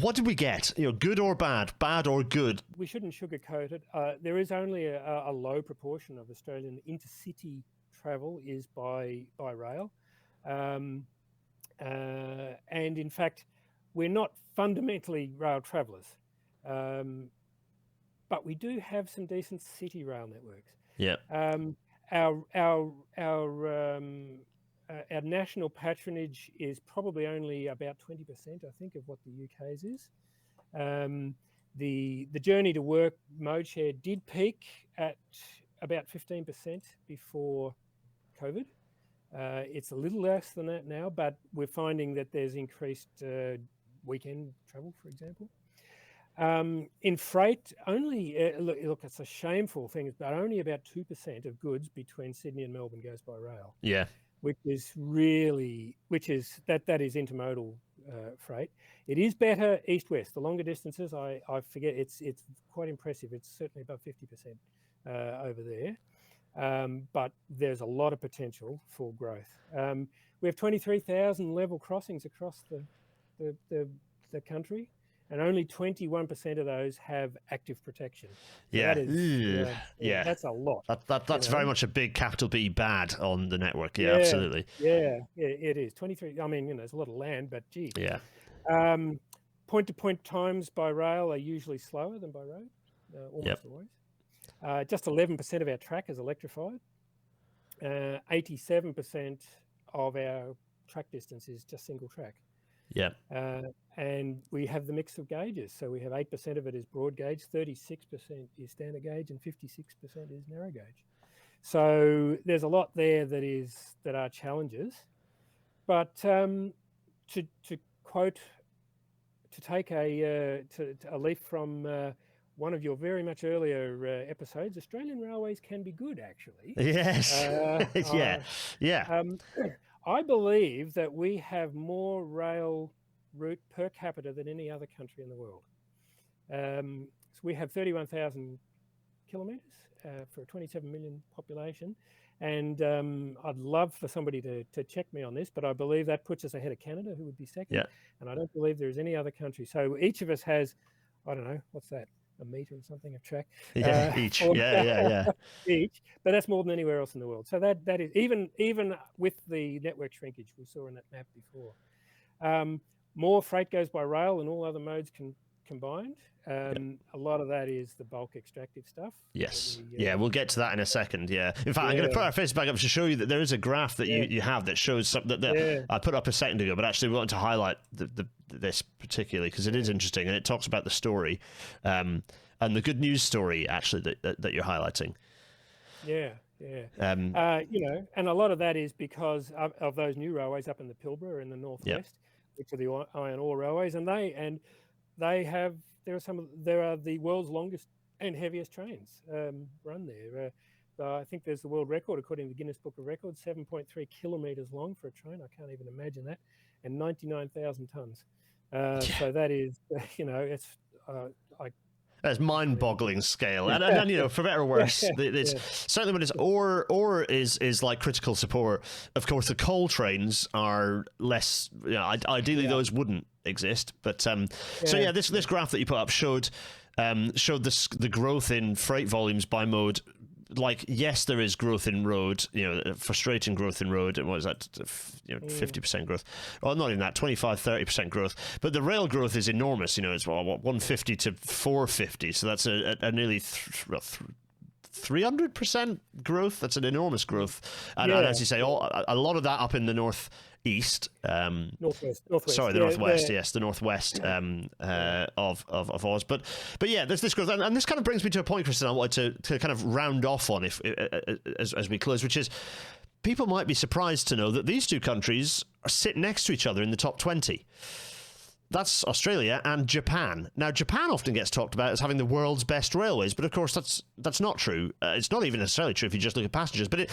What did we get? Good or bad or good? We shouldn't sugarcoat it. There is only a low proportion of Australian intercity travel is by rail. And in fact, we're not fundamentally rail travellers. But we do have some decent city rail networks. Yeah. Our national patronage is probably only about 20%, I think, of what the UK's is. The journey to work mode share did peak at about 15% before COVID. It's a little less than that now, but we're finding that there's increased weekend travel, for example. In freight, only look, it's a shameful thing, but only about 2% of goods between Sydney and Melbourne goes by rail. Yeah. That is intermodal freight. It is better east-west. The longer distances, I forget, it's quite impressive. It's certainly above 50% over there. But there's a lot of potential for growth. We have 23,000 level crossings across the country, and only 21% of those have active protection. So yeah. That is, that's a lot. That's very much a big capital B bad on the network. Yeah, absolutely. Yeah, it is. 23, I mean, there's a lot of land, but gee. Yeah. Point-to-point times by rail are usually slower than by road, almost always. Just 11% of our track is electrified. 87% of our track distance is just single track. Yeah. And we have the mix of gauges. So we have 8% of it is broad gauge, 36% is standard gauge, and 56% is narrow gauge. So there's a lot there that are challenges. But to take a leaf from one of your very much earlier episodes, Australian railways can be good, actually. Yes. Yeah. I believe that we have more rail route per capita than any other country in the world. So we have 31,000 kilometres for a 27 million population. And I'd love for somebody to check me on this, but I believe that puts us ahead of Canada, who would be second. Yeah. And I don't believe there's any other country. So each of us has, I don't know, what's that? A metre or something of track. Yeah, each. Yeah. Each, but that's more than anywhere else in the world. So that is even with the network shrinkage we saw in that map before. More freight goes by rail than all other modes combined. A lot of that is the bulk extractive stuff. Yes. We'll get to that in a second. Yeah. In fact, I'm going to put our face back up to show you that there is a graph that you have that shows something that I put up a second ago, but actually we want to highlight this particularly because it is interesting and it talks about the story and the good news story actually that you're highlighting. Yeah. And a lot of that is because of those new railways up in the Pilbara in the northwest, which are the iron ore railways, and there are the world's longest and heaviest trains run there. I think there's the world record according to the Guinness Book of Records, 7.3 kilometres long for a train. I can't even imagine that, and 99,000 tonnes. So that is, it's That's mind-boggling scale, and for better or worse, certainly when it's ore is like critical support. Of course, the coal trains are less. Ideally, those wouldn't exist. But this graph that you put up showed the growth in freight volumes by mode. Like, yes, there is growth in road, frustrating growth in road. And what is that? 50% growth. Well, not even that, 25-30% growth. But the rail growth is enormous. It's 150 to 450. So that's a nearly 300% growth. That's an enormous growth. And as you say, a lot of that up in the northeast. Northwest. Sorry, the northwest. Yes, the northwest of Oz. But there's this growth, and this kind of brings me to a point, Kristen, I wanted to kind of round off on as we close, which is people might be surprised to know that these two countries sit next to each other in the top 20. That's Australia and Japan. Now, Japan often gets talked about as having the world's best railways, but of course that's not true. It's not even necessarily true if you just look at passengers, but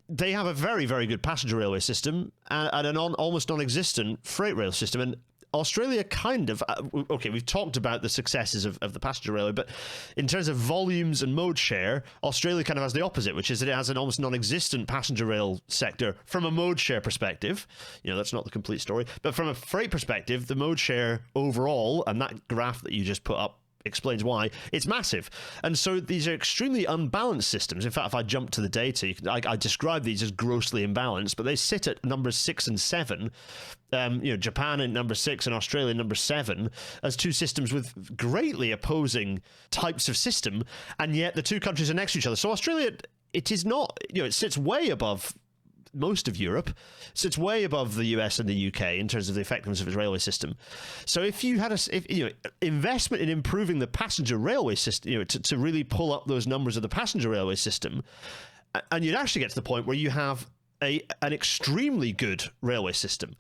they have a very, very good passenger railway system and an almost non-existent freight rail system. And Australia kind of, okay, we've talked about the successes of the passenger railway, but in terms of volumes and mode share, Australia kind of has the opposite, which is that it has an almost non-existent passenger rail sector from a mode share perspective. That's not the complete story, but from a freight perspective, the mode share overall, and that graph that you just put up explains why, it's massive. And so these are extremely unbalanced systems. In fact, if I jump to the data, I describe these as grossly imbalanced, but they sit at numbers 6 and 7. Japan at number 6 and Australia number 7 as two systems with greatly opposing types of system, and yet the two countries are next to each other. So Australia, it is not, it sits way above most of Europe, sits way above the US and the UK in terms of the effectiveness of its railway system. So if you had investment in improving the passenger railway system, to really pull up those numbers of the passenger railway system, and you'd actually get to the point where you have an extremely good railway system.